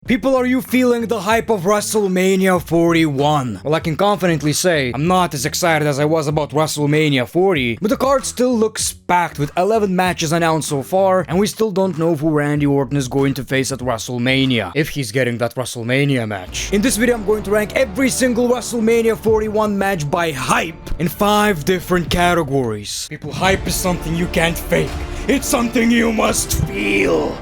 People, are you feeling the hype of WrestleMania 41? Well, I can confidently say I'm not as excited as I was about WrestleMania 40, but the card still looks packed with 11 matches announced so far, and we still don't know who Randy Orton is going to face at WrestleMania, if he's getting that WrestleMania match. In this video, I'm going to rank every single WrestleMania 41 match by hype in 5 different categories. People, hype is something you can't fake. It's something you must feel.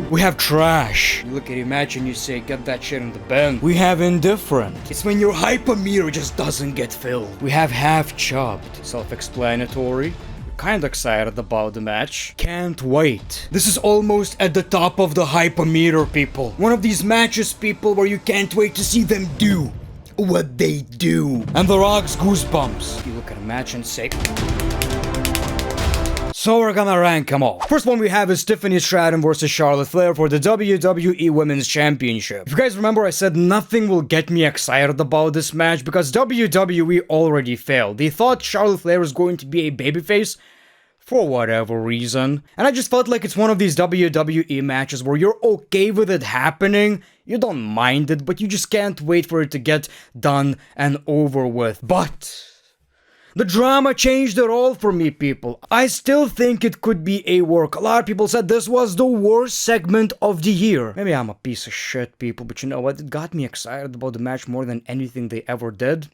We have trash. You look at your match and you say, get that shit in the bin. We have indifferent. It's when your hyper-meter just doesn't get filled. We have half-chopped. Self-explanatory. Kinda excited about the match. Can't wait. This is almost at the top of the hyper-meter, people. One of these matches, people, where you can't wait to see them do what they do. And The Rock's goosebumps. You look at a match and say... So we're gonna rank them all. First one we have is Tiffany Stratton versus Charlotte Flair for the WWE Women's Championship. If you guys remember, I said nothing will get me excited about this match because WWE already failed. They thought Charlotte Flair was going to be a babyface for whatever reason. And I just felt like it's one of these WWE matches where you're okay with it happening, you don't mind it, but you just can't wait for it to get done and over with. But the drama changed it all for me, people. I still think it could be a work. A lot of people said this was the worst segment of the year. Maybe I'm a piece of shit, people, but you know what? It got me excited about the match more than anything they ever did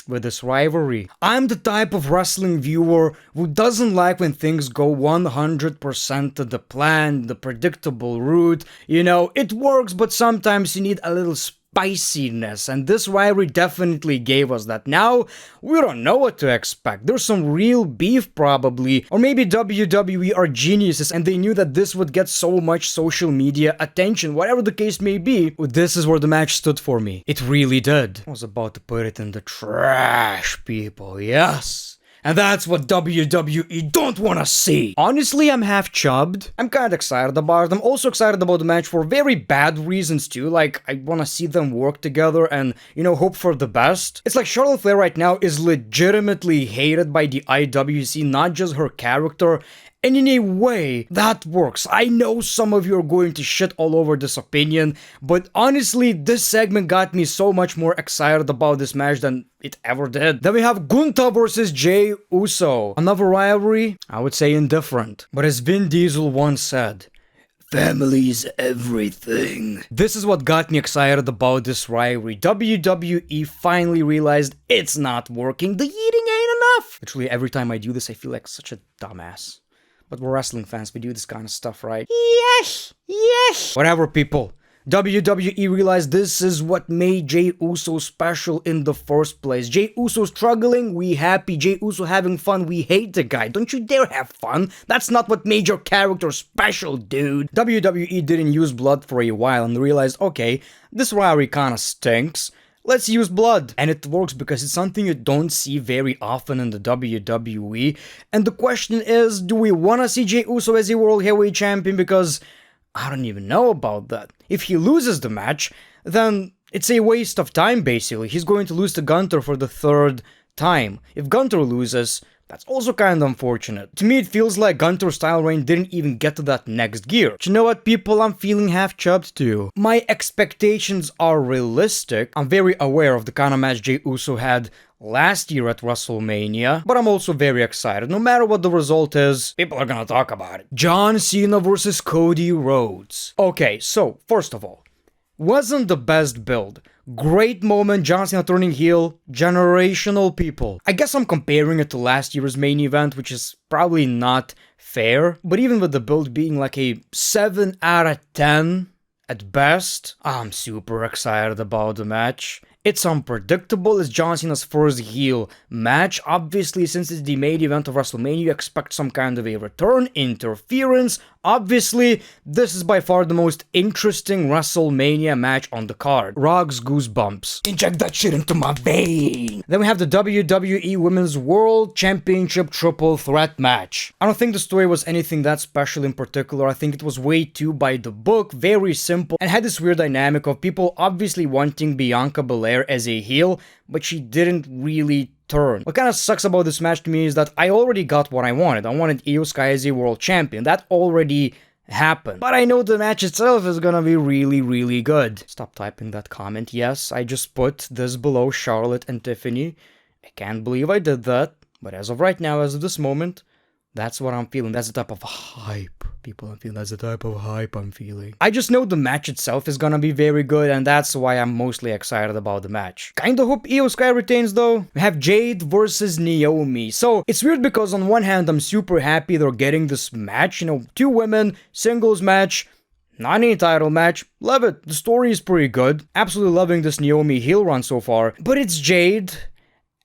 with this rivalry. I'm the type of wrestling viewer who doesn't like when things go 100% to the plan, the predictable route. You know, it works, but sometimes you need a little spiciness, and this rivalry definitely gave us that. Now, we don't know what to expect. There's some real beef probably, or maybe WWE are geniuses and they knew that this would get so much social media attention. Whatever the case may be, this is where the match stood for me. It really did. I was about to put it in the trash, people, yes. And that's what WWE don't wanna see. Honestly, I'm half chubbed. I'm kinda excited about it. I'm also excited about the match for very bad reasons too. Like, I wanna see them work together and, you know, hope for the best. It's like Charlotte Flair right now is legitimately hated by the IWC, not just her character. And in a way, that works. I know some of you are going to shit all over this opinion, but honestly, this segment got me so much more excited about this match than it ever did. Then we have Gunther versus Jey Uso. Another rivalry? I would say indifferent. But as Vin Diesel once said, family's everything. This is what got me excited about this rivalry. WWE finally realized it's not working. The eating ain't enough. Literally, every time I do this, I feel like such a dumbass. But we're wrestling fans, we do this kind of stuff, right? Yes! Yes! Whatever, people. WWE realized this is what made Jey Uso special in the first place. Jey Uso struggling, we happy. Jey Uso having fun, we hate the guy. Don't you dare have fun. That's not what made your character special, dude. WWE didn't use blood for a while and realized, okay, this rivalry kinda stinks. Let's use blood. And it works because it's something you don't see very often in the WWE. And the question is, do we want to see Jey Uso as a World Heavyweight Champion? Because I don't even know about that. If he loses the match, then it's a waste of time, basically. He's going to lose to Gunther for the 3rd time. If Gunther loses, that's also kind of unfortunate. To me, it feels like Gunther's title reign didn't even get to that next gear. But you know what, people? I'm feeling half chubbed too. My expectations are realistic. I'm very aware of the kind of match Jey Uso had last year at WrestleMania, but I'm also very excited. No matter what the result is, people are gonna talk about it. John Cena versus Cody Rhodes. Okay, so, first of all, wasn't the best build. Great moment, John Cena turning heel, generational, people. I guess I'm comparing it to last year's main event, which is probably not fair, but even with the build being like a 7 out of 10 at best, I'm super excited about the match. It's unpredictable, it's John Cena's first heel match. Obviously, since it's the main event of WrestleMania, you expect some kind of a return, interference. Obviously, this is by far the most interesting WrestleMania match on the card. Rock's goosebumps. Inject that shit into my vein. Then we have the WWE Women's World Championship Triple Threat match. I don't think the story was anything that special in particular. I think it was way too by the book, very simple, and had this weird dynamic of people obviously wanting Bianca Belair as a heel, but she didn't really turn. What kind of sucks about this match to me is that I already got what I wanted. I wanted Io Sky as a world champion. That already happen. But I know the match itself is gonna be really, really good. Stop typing that comment. Yes, I just put this below Charlotte and Tiffany. I can't believe I did that. But as of right now, as of this moment, that's what I'm feeling. That's the type of hype. People, I'm feeling that's the type of hype I'm feeling. I just know the match itself is gonna be very good, and that's why I'm mostly excited about the match. Kinda hope Io Sky retains though. We have Jade versus Naomi. So it's weird because on one hand, I'm super happy they're getting this match. You know, 2 women, singles match. Not any title match. Love it. The story is pretty good. Absolutely loving this Naomi heel run so far. But it's Jade,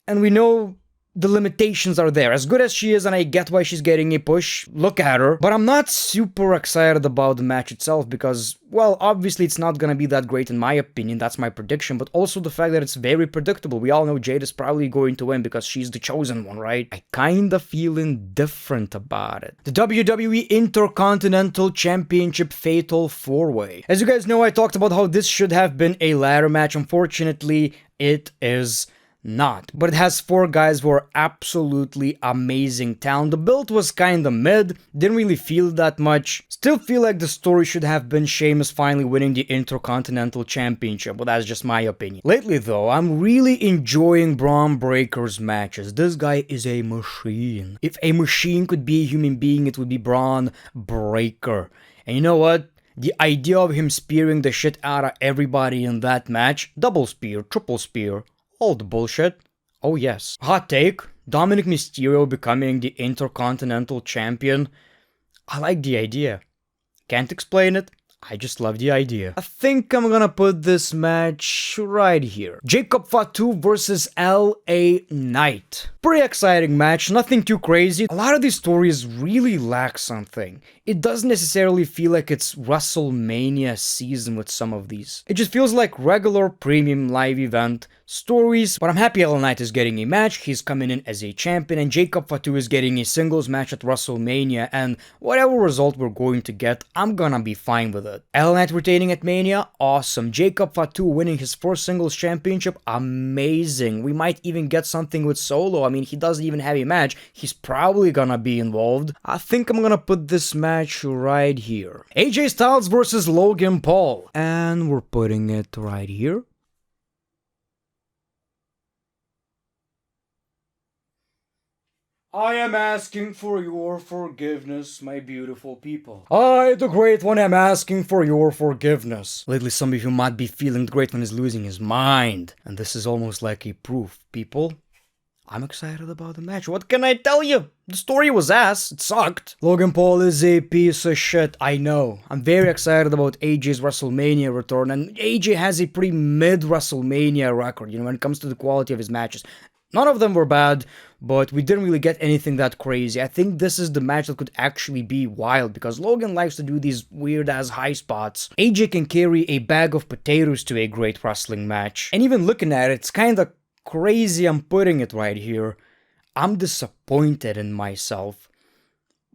and we know the limitations are there. As good as she is, and I get why she's getting a push, look at her. But I'm not super excited about the match itself because, well, obviously it's not gonna be that great in my opinion, that's my prediction, but also the fact that it's very predictable. We all know Jade is probably going to win because she's the chosen one, right? I kinda feel indifferent about it. The WWE Intercontinental Championship Fatal 4-Way. As you guys know, I talked about how this should have been a ladder match. Unfortunately, it is not. But it has 4 guys who are absolutely amazing talent. The build was kinda mid, didn't really feel that much. Still feel like the story should have been Sheamus finally winning the Intercontinental Championship, but that's just my opinion. Lately though, I'm really enjoying Braun Breaker's matches. This guy is a machine. If a machine could be a human being, it would be Braun Breaker. And you know what? The idea of him spearing the shit out of everybody in that match, double spear, triple spear, all the bullshit. Oh yes. Hot take, Dominic Mysterio becoming the Intercontinental Champion. I like the idea. Can't explain it, I just love the idea. I think I'm gonna put this match right here. Jacob Fatu versus LA Knight. Pretty exciting match, nothing too crazy. A lot of these stories really lack something. It doesn't necessarily feel like it's WrestleMania season with some of these. It just feels like regular premium live event stories, but I'm happy LA Knight is getting a match, he's coming in as a champion, and Jacob Fatu is getting a singles match at WrestleMania, and whatever result we're going to get, I'm gonna be fine with it. LA Knight retaining at Mania, awesome. Jacob Fatu winning his first singles championship, amazing. We might even get something with Solo. I mean, he doesn't even have a match, he's probably gonna be involved. I think I'm gonna put this match right here. AJ Styles versus Logan Paul, and we're putting it right here. I am asking for your forgiveness, my beautiful people. I, the Great One, am asking for your forgiveness. Lately, some of you might be feeling the Great One is losing his mind. And this is almost like a proof, people. I'm excited about the match. What can I tell you? The story was ass. It sucked. Logan Paul is a piece of shit. I know. I'm very excited about AJ's WrestleMania return. And AJ has a pretty mid WrestleMania record, you know, when it comes to the quality of his matches. None of them were bad, but we didn't really get anything that crazy. I think this is the match that could actually be wild, because Logan likes to do these weird-ass high spots. AJ can carry a bag of potatoes to a great wrestling match. And even looking at it, it's kinda crazy I'm putting it right here. I'm disappointed in myself.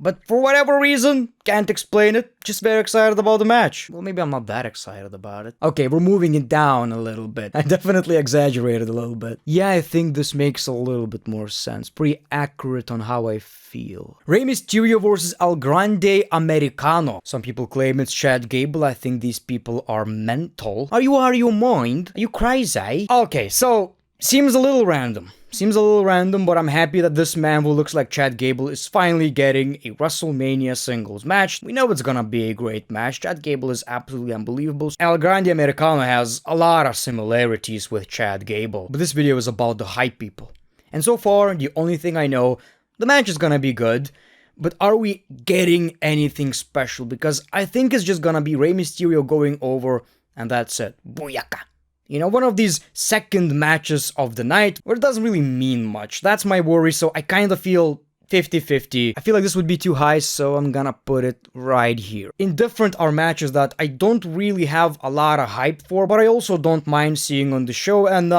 But for whatever reason, can't explain it, just very excited about the match. Well, maybe I'm not that excited about it. Okay, we're moving it down a little bit. I definitely exaggerated a little bit. Yeah, I think this makes a little bit more sense. Pretty accurate on how I feel. Rey Mysterio versus El Grande Americano. Some people claim it's Chad Gable. I think these people are mental. Are you out of your mind? Are you crazy? Okay, so seems a little random. But I'm happy that this man who looks like Chad Gable is finally getting a WrestleMania singles match. We know it's gonna be a great match. Chad Gable is absolutely unbelievable. El Grande Americano has a lot of similarities with Chad Gable. But this video is about the hype people. And so far, the only thing I know, the match is gonna be good. But are we getting anything special? Because I think it's just gonna be Rey Mysterio going over, and that's it. Booyaka. You know, one of these second matches of the night where it doesn't really mean much. That's my worry, so I kind of feel 50-50. I feel like this would be too high, so I'm gonna put it right here. Indifferent are matches that I don't really have a lot of hype for, but I also don't mind seeing on the show, and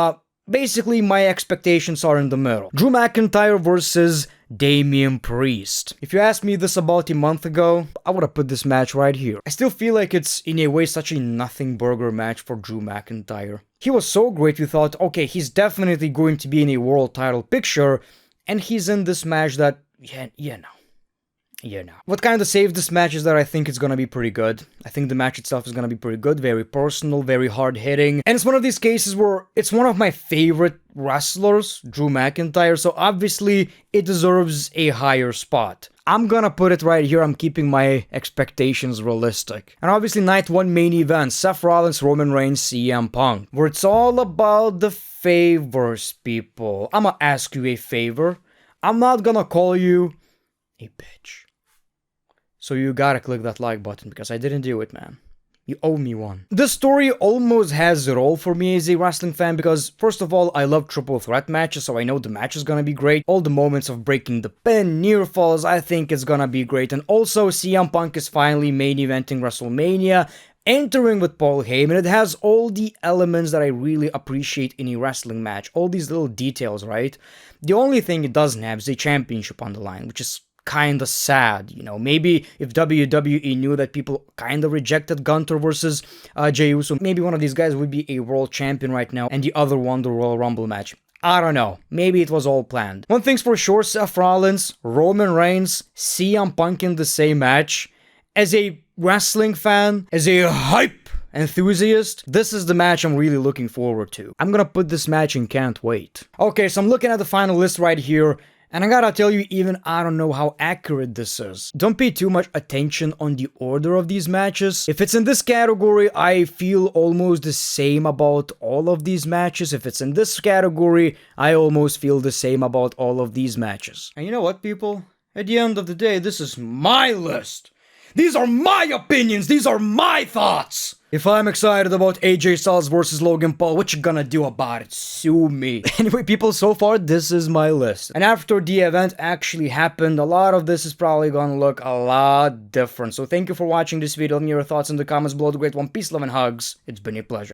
basically my expectations are in the middle. Drew McIntyre versus Damian Priest. If you asked me this about a month ago, I would have put this match right here. I still feel like it's in a way such a nothing burger match for Drew McIntyre. He was so great we thought, okay, he's definitely going to be in a world title picture, and he's in this match that, yeah, you know. you know. What kind of saved this match is that I think it's gonna be pretty good. I think the match itself is gonna be pretty good, very personal, very hard-hitting. And it's one of these cases where it's one of my favorite wrestlers, Drew McIntyre, so obviously it deserves a higher spot. I'm gonna put it right here, I'm keeping my expectations realistic. And obviously night 1 main event, Seth Rollins, Roman Reigns, CM Punk, where it's all about the favors, people. I'ma ask you a favor. I'm not gonna call you a bitch. So you gotta click that like button, because I didn't do it, man. You owe me one. This story almost has it all for me as a wrestling fan, because first of all, I love triple threat matches, so I know the match is gonna be great. All the moments of breaking the pin, near falls, I think it's gonna be great. And also, CM Punk is finally main eventing WrestleMania, entering with Paul Heyman. It has all the elements that I really appreciate in a wrestling match. All these little details, right? The only thing it doesn't have is a championship on the line, which is kinda sad, you know. Maybe if WWE knew that people kinda rejected Gunter versus Jey Uso, maybe one of these guys would be a world champion right now, and the other one the Royal Rumble match. I don't know. Maybe it was all planned. One thing's for sure, Seth Rollins, Roman Reigns, CM Punk in the same match. As a wrestling fan, as a hype enthusiast, this is the match I'm really looking forward to. I'm gonna put this match in can't wait. Okay, so I'm looking at the final list right here, and I gotta tell you, even I don't know how accurate this is. Don't pay too much attention on the order of these matches. If it's in this category, I feel almost the same about all of these matches. If it's in this category, I almost feel the same about all of these matches. And you know what, people? At the end of the day, this is my list. These are my opinions, these are my thoughts! If I'm excited about AJ Styles versus Logan Paul, what you gonna do about it? Sue me. Anyway, people, so far, this is my list. And after the event actually happened, a lot of this is probably gonna look a lot different. So thank you for watching this video. Let me know your thoughts in the comments below. The Great One, peace, love, and hugs. It's been a pleasure.